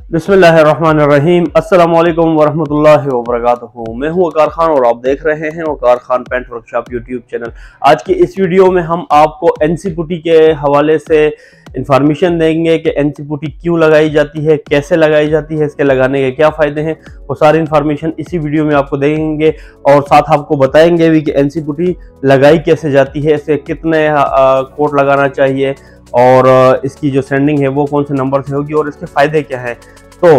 बिस्मिल्लाहिर्रहमानिर्रहीम। अस्सलाम वालेकुम वरहमतुल्लाहि वबरकातुहू। मैं हूं वकार खान और आप देख रहे हैं Waqar Khan paint workshop YouTube channel. आज की इस वीडियो में हम आपको एनसी पुट्टी के हवाले से इंफॉर्मेशन देंगे कि एनसी पुट्टी क्यों लगाई जाती है, कैसे लगाई जाती है, इसके लगाने के क्या फ़ायदे हैं। वो सारी इन्फॉर्मेशन इसी वीडियो में आपको देंगे और साथ आपको बताएंगे भी कि एनसी पुट्टी लगाई कैसे जाती है, इसे कितने कोट लगाना चाहिए और इसकी जो सेंडिंग है वो कौन से नंबर से होगी और इसके फ़ायदे क्या है। तो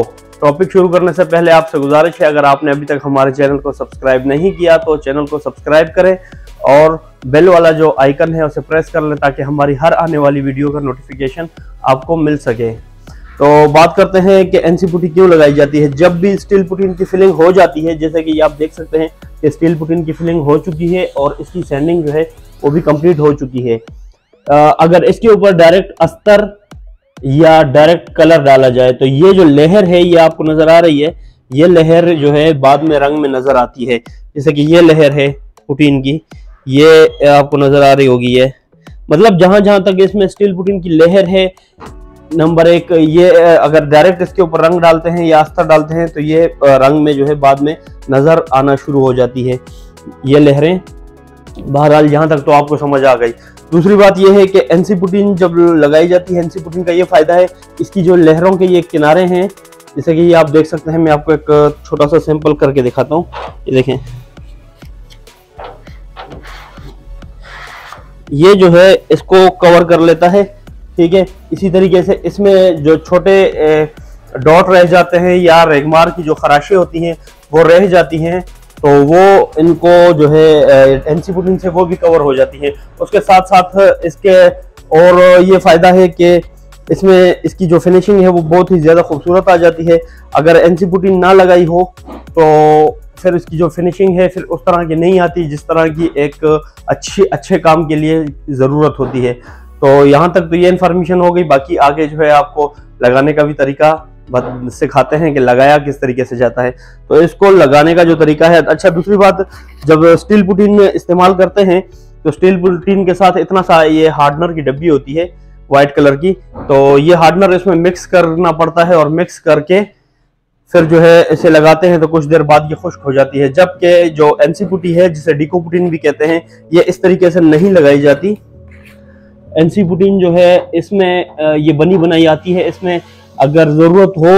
टॉपिक शुरू करने से पहले आपसे गुजारिश है, अगर आपने अभी तक हमारे चैनल को सब्सक्राइब नहीं किया तो चैनल को सब्सक्राइब करें और बेल वाला जो आइकन है उसे प्रेस कर लें ताकि हमारी हर आने वाली वीडियो का नोटिफिकेशन आपको मिल सके। तो बात करते हैं कि एनसी पुट्टी क्यों लगाई जाती है। जब भी स्टील पुट्टी की फिलिंग हो जाती है, जैसे कि आप देख सकते हैं कि स्टील पुट्टी की फिलिंग हो चुकी है और इसकी सैंडिंग जो है वो भी कंप्लीट हो चुकी है। अगर इसके ऊपर डायरेक्ट अस्तर या डायरेक्ट कलर डाला जाए तो ये जो लहर है ये आपको नजर आ रही है, ये लहर जो है बाद में रंग में नजर आती है। जैसे कि ये लहर है पुटीन की, ये आपको नजर आ रही होगी। ये मतलब जहां जहां तक इसमें स्टील पुटीन की लहर है, नंबर एक, ये अगर डायरेक्ट इसके ऊपर रंग डालते हैं या अस्तर डालते हैं तो ये रंग में जो है बाद में नजर आना शुरू हो जाती है ये लहरें। बहरहाल यहाँ तक तो आपको समझ आ गई। दूसरी बात यह है कि एनसी पुट्टी जब लगाई जाती है, एनसी पुट्टी का ये फायदा है, इसकी जो लहरों के ये किनारे हैं, जैसे कि ये आप देख सकते हैं, मैं आपको एक छोटा सा सैंपल करके दिखाता हूँ। ये देखें, ये जो है इसको कवर कर लेता है, ठीक है। इसी तरीके से इसमें जो छोटे डॉट रह जाते हैं या रेगमार की जो खराशें होती हैं वो रह जाती हैं, तो वो इनको जो है एनसी पुट्टी से वो भी कवर हो जाती है। उसके साथ साथ इसके और ये फ़ायदा है कि इसमें इसकी जो फिनिशिंग है वो बहुत ही ज़्यादा खूबसूरत आ जाती है। अगर एनसी पुट्टी ना लगाई हो तो फिर इसकी जो फिनिशिंग है फिर उस तरह की नहीं आती जिस तरह की एक अच्छे काम के लिए ज़रूरत होती है। तो यहाँ तक तो ये इन्फॉर्मेशन हो गई। बाकी आगे जो है आपको लगाने का भी तरीका सिखाते हैं कि लगाया किस तरीके से जाता है। तो इसको लगाने का जो तरीका है, अच्छा दूसरी बात, जब स्टील पुट्टी इस्तेमाल करते हैं तो स्टील पुट्टी के साथ इतना सा ये हार्डनर की डब्बी होती है वाइट कलर की, तो ये हार्डनर इसमें मिक्स करना पड़ता है और मिक्स करके फिर जो है इसे लगाते हैं तो कुछ देर बाद ये खुश्क हो जाती है। जबकि जो एनसी पुट्टी है, जिसे डिको पुट्टी भी कहते हैं, ये इस तरीके से नहीं लगाई जाती। एनसी पुट्टी जो है इसमें ये बनी बनाई आती है। इसमें अगर ज़रूरत हो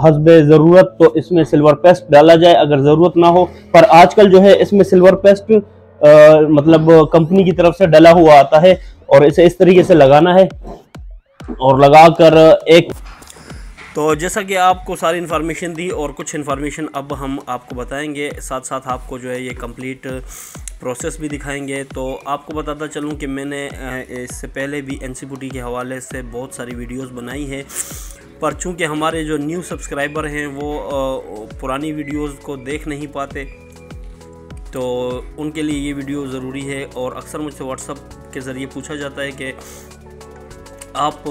हस्बे ज़रूरत तो इसमें सिल्वर पेस्ट डाला जाए, अगर ज़रूरत ना हो। पर आजकल जो है इसमें सिल्वर पेस्ट मतलब कंपनी की तरफ से डाला हुआ आता है और इसे इस तरीके से लगाना है और लगाकर एक। तो जैसा कि आपको सारी इन्फॉर्मेशन दी और कुछ इन्फॉर्मेशन अब हम आपको बताएंगे, साथ साथ आपको जो है ये कंप्लीट प्रोसेस भी दिखाएंगे। तो आपको बताता चलूँ कि मैंने इससे पहले भी एनसी पुट्टी के हवाले से बहुत सारी वीडियोस बनाई है, पर चूँकि हमारे जो न्यू सब्सक्राइबर हैं वो पुरानी वीडियोस को देख नहीं पाते, तो उनके लिए ये वीडियो ज़रूरी है। और अक्सर मुझसे व्हाट्सएप के ज़रिए पूछा जाता है कि आप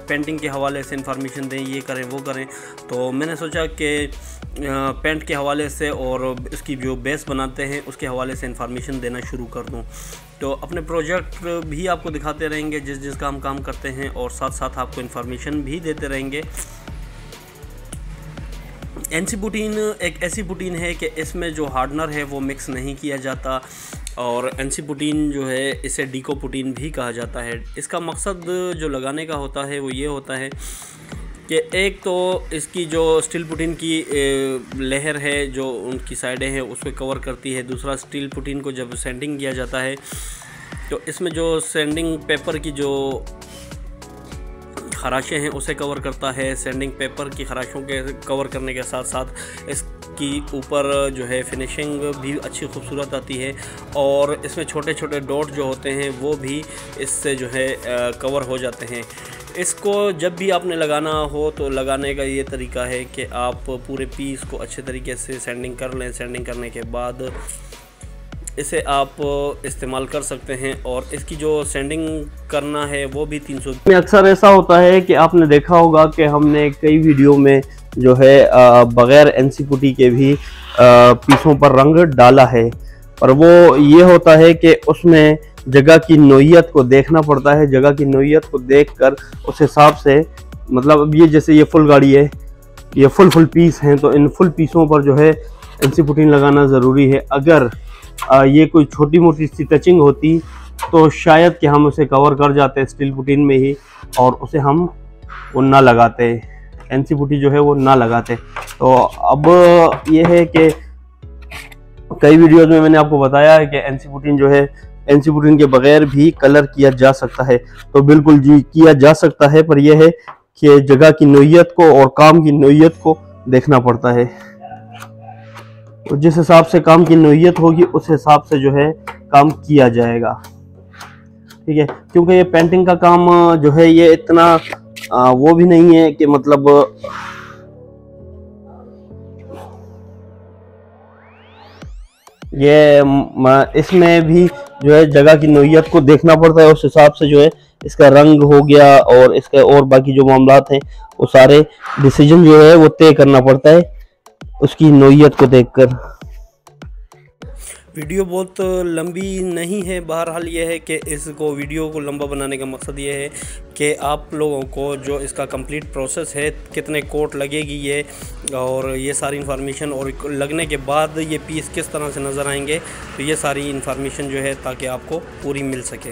पेंटिंग के हवाले से इन्फॉर्मेशन दें, ये करें वो करें। तो मैंने सोचा कि पेंट के हवाले से और उसकी जो बेस बनाते हैं उसके हवाले से इन्फॉर्मेशन देना शुरू कर दूं। तो अपने प्रोजेक्ट भी आपको दिखाते रहेंगे जिस का हम काम करते हैं और साथ साथ आपको इन्फॉर्मेशन भी देते रहेंगे। एनसी पुट्टी एक ऐसी पुट्टी है कि इसमें जो हार्डनर है वो मिक्स नहीं किया जाता और एनसी पुट्टी जो है इसे डिको पुट्टी भी कहा जाता है। इसका मकसद जो लगाने का होता है वो ये होता है कि एक तो इसकी जो स्टील पुट्टी की लहर है जो उनकी साइडें हैं उसको कवर करती है। दूसरा, स्टील पुट्टी को जब सैंडिंग किया जाता है तो इसमें जो सैंडिंग पेपर की जो खराशें हैं उसे कवर करता है। सैंडिंग पेपर की खराशों के कवर करने के साथ साथ इसकी ऊपर जो है फिनिशिंग भी अच्छी खूबसूरत आती है और इसमें छोटे छोटे डॉट जो होते हैं वो भी इससे जो है कवर हो जाते हैं। इसको जब भी आपने लगाना हो तो लगाने का ये तरीका है कि आप पूरे पीस को अच्छे तरीके से सैंडिंग कर लें। सैंडिंग करने के बाद इसे आप इस्तेमाल कर सकते हैं और इसकी जो सैंडिंग करना है वो भी 300 में। अक्सर ऐसा होता है कि आपने देखा होगा कि हमने कई वीडियो में जो है बग़ैर एनसी पुट्टी के भी पीसों पर रंग डाला है, पर वो ये होता है कि उसमें जगह की नोयत को देखना पड़ता है। जगह की नोयत को देखकर उस हिसाब से, मतलब अब ये जैसे ये फुल गाड़ी है ये फुल पीस हैं, तो इन फुल पीसों पर जो है एनसी पुटीन लगाना ज़रूरी है। अगर ये कोई छोटी मोटी सी टचिंग होती तो शायद कि हम उसे कवर कर जाते स्टील पुटीन में ही, और उसे हम वो ना लगाते, एनसी पुटी जो है वो ना लगाते। तो अब ये है कि कई वीडियोज़ में मैंने आपको बताया है कि एनसी पुटीन जो है, एनसी पुटीन के बगैर भी कलर किया जा सकता है। तो बिल्कुल जी किया जा सकता है, पर यह है कि जगह की नोयत को और काम की नोयत को देखना पड़ता है। तो जिस हिसाब से काम की नोयत होगी उस हिसाब से जो है काम किया जाएगा, ठीक है। क्योंकि ये पेंटिंग का काम जो है ये इतना वो भी नहीं है कि मतलब ये इसमें भी जो है जगह की नोयत को देखना पड़ता है। उस हिसाब से जो है इसका रंग हो गया और इसका और बाकी जो मामलात हैं वो सारे डिसीजन जो है वो तय करना पड़ता है उसकी नोयत को देखकर। वीडियो बहुत लंबी नहीं है, बहरहाल ये है कि इसको वीडियो को लंबा बनाने का मकसद ये है कि आप लोगों को जो इसका कंप्लीट प्रोसेस है, कितने कोट लगेगी ये, और ये सारी इन्फॉर्मेशन, और लगने के बाद ये पीस किस तरह से नज़र आएंगे, तो ये सारी इन्फॉर्मेशन जो है ताकि आपको पूरी मिल सके।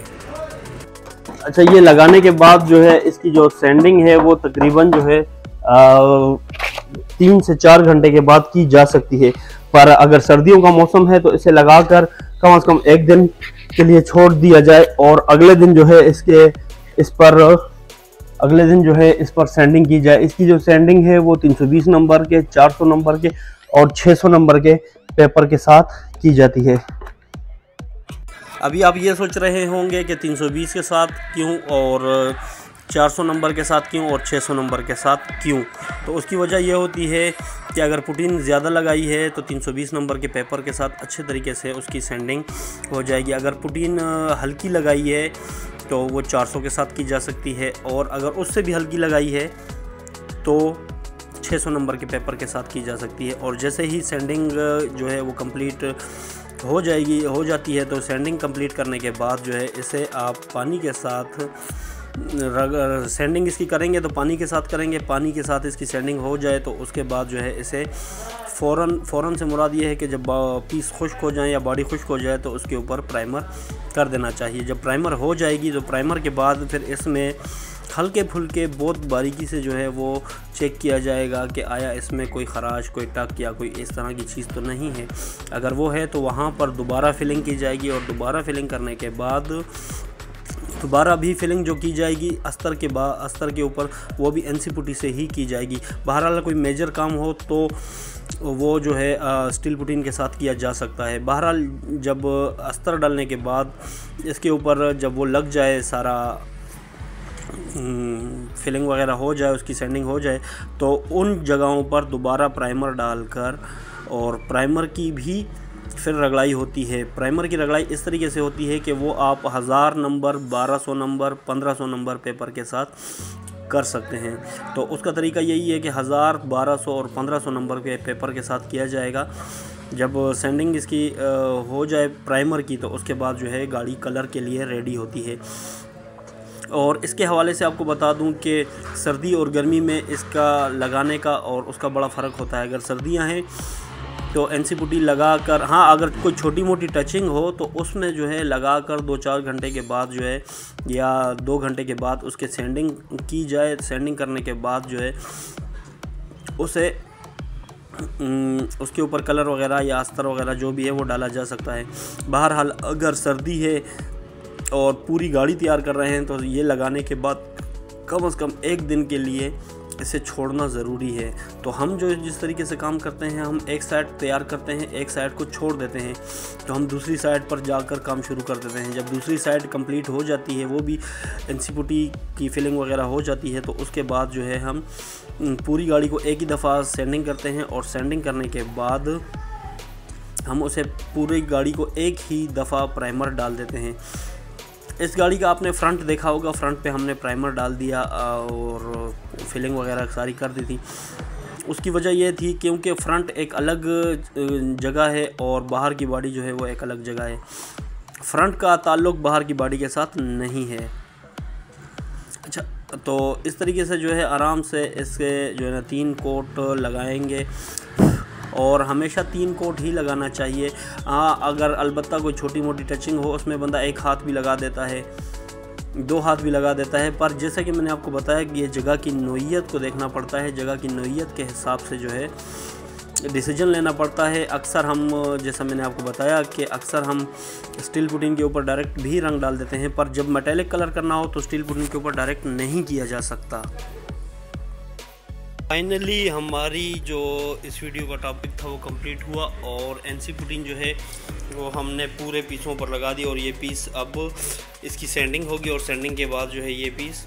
अच्छा, ये लगाने के बाद जो है इसकी जो सैंडिंग है वो तकरीबन जो है 3 से 4 घंटे के बाद की जा सकती है। पर अगर सर्दियों का मौसम है तो इसे लगाकर कम से कम 1 दिन के लिए छोड़ दिया जाए, और अगले दिन जो है इस पर सैंडिंग की जाए। इसकी जो सैंडिंग है वो 320 नंबर के, 400 नंबर के और 600 नंबर के पेपर के साथ की जाती है। अभी आप ये सोच रहे होंगे कि 320 के साथ क्यों और 400 नंबर के साथ क्यों और 600 नंबर के साथ क्यों। तो उसकी वजह यह होती है कि अगर पुटीन ज़्यादा लगाई है तो 320 नंबर के पेपर के साथ अच्छे तरीके से उसकी सैंडिंग हो जाएगी। अगर पुटीन हल्की लगाई है तो वो 400 के साथ की जा सकती है, और अगर उससे भी हल्की लगाई है तो 600 नंबर के पेपर के साथ की जा सकती है। और जैसे ही सैंडिंग जो है वो कंप्लीट हो जाती है, तो सैंडिंग कंप्लीट करने के बाद जो है इसे आप पानी के साथ सैंडिंग इसकी करेंगे तो पानी के साथ करेंगे। पानी के साथ इसकी सैंडिंग हो जाए तो उसके बाद जो है इसे फ़ौरन से मुराद ये है कि जब पीस खुश्क हो जाए या बॉडी खुश्क हो जाए तो उसके ऊपर प्राइमर कर देना चाहिए। जब प्राइमर हो जाएगी तो प्राइमर के बाद फिर इसमें हल्के फुल्के बहुत बारीकी से जो है वो चेक किया जाएगा कि आया इसमें कोई ख़राश, कोई टक या कोई इस तरह की चीज़ तो नहीं है। अगर वो है तो वहाँ पर दोबारा फिलिंग की जाएगी, और दोबारा फिलिंग करने के बाद दोबारा भी फिलिंग जो की जाएगी अस्तर के ऊपर, वो भी एनसी पुटी से ही की जाएगी। बहरहाल कोई मेजर काम हो तो वो जो है स्टील पुटीन के साथ किया जा सकता है। बहरहाल जब अस्तर डालने के बाद इसके ऊपर जब वो लग जाए, सारा फिलिंग वगैरह हो जाए, उसकी सैंडिंग हो जाए, तो उन जगहों पर दोबारा प्राइमर डालकर, और प्राइमर की भी फिर रगड़ाई होती है। प्राइमर की रगड़ाई इस तरीके से होती है कि वो आप 1000 नंबर, 1200 नंबर, 1500 नंबर पेपर के साथ कर सकते हैं। तो उसका तरीका यही है कि 1000, 1200 और 1500 नंबर के पेपर के साथ किया जाएगा। जब सैंडिंग इसकी हो जाए प्राइमर की, तो उसके बाद जो है गाड़ी कलर के लिए रेडी होती है। और इसके हवाले से आपको बता दूं कि सर्दी और गर्मी में इसका लगाने का और उसका बड़ा फ़र्क होता है। अगर सर्दियां हैं तो एनसी पुटी लगा कर, हाँ अगर कोई छोटी मोटी टचिंग हो तो उसमें जो है लगा कर 2-4 घंटे के बाद जो है, या 2 घंटे के बाद उसके सैंडिंग की जाए। सैंडिंग करने के बाद जो है उसे उसके ऊपर कलर वगैरह या अस्तर वगैरह जो भी है वो डाला जा सकता है। बहरहाल अगर सर्दी है और पूरी गाड़ी तैयार कर रहे हैं तो ये लगाने के बाद कम से कम 1 दिन के लिए इसे छोड़ना ज़रूरी है। तो हम जो जिस तरीके से काम करते हैं, हम एक साइड तैयार करते हैं, एक साइड को छोड़ देते हैं, तो हम दूसरी साइड पर जाकर काम शुरू कर देते हैं। जब दूसरी साइड कंप्लीट हो जाती है, वो भी एनसी पुटी की फिलिंग वगैरह हो जाती है, तो उसके बाद जो है हम पूरी गाड़ी को एक ही दफ़ा सैंडिंग करते हैं, और सैंडिंग करने के बाद हम उसे पूरी गाड़ी को एक ही दफ़ा प्राइमर डाल देते हैं। इस गाड़ी का आपने फ्रंट देखा होगा, फ्रंट पे हमने प्राइमर डाल दिया और फिलिंग वगैरह सारी कर दी थी। उसकी वजह यह थी क्योंकि फ्रंट एक अलग जगह है और बाहर की बॉडी जो है वो एक अलग जगह है। फ्रंट का ताल्लुक़ बाहर की बॉडी के साथ नहीं है। अच्छा, तो इस तरीके से जो है आराम से इसके जो है ना 3 कोट लगाएंगे, और हमेशा 3 कोट ही लगाना चाहिए। अगर अलबत्ता कोई छोटी मोटी टचिंग हो उसमें बंदा 1 हाथ भी लगा देता है, 2 हाथ भी लगा देता है, पर जैसा कि मैंने आपको बताया कि ये जगह की नोइयत को देखना पड़ता है, जगह की नोइयत के हिसाब से जो है डिसीजन लेना पड़ता है। अक्सर हम, जैसा मैंने आपको बताया कि अक्सर हम स्टील पुटिंग के ऊपर डायरेक्ट भी रंग डाल देते हैं, पर जब मेटेलिक कलर करना हो तो स्टील पुटिंग के ऊपर डायरेक्ट नहीं किया जा सकता। फाइनली हमारी जो इस वीडियो का टॉपिक था वो कंप्लीट हुआ, और एनसी पुटिंग जो है वो हमने पूरे पीसों पर लगा दी, और ये पीस अब इसकी सैंडिंग होगी, और सैंडिंग के बाद जो है ये पीस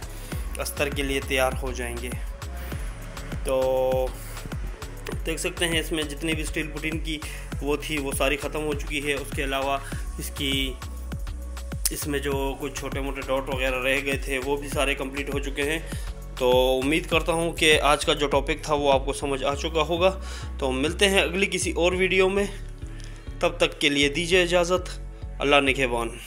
अस्तर के लिए तैयार हो जाएंगे। तो देख सकते हैं इसमें जितनी भी स्टील पुटिंग की वो थी वो सारी ख़त्म हो चुकी है। उसके अलावा इसमें जो कुछ छोटे मोटे डॉट वगैरह रह गए थे वो भी सारे कंप्लीट हो चुके हैं। तो उम्मीद करता हूँ कि आज का जो टॉपिक था वो आपको समझ आ चुका होगा। तो मिलते हैं अगली किसी और वीडियो में, तब तक के लिए दीजिए इजाज़त। अल्लाह निगहबान।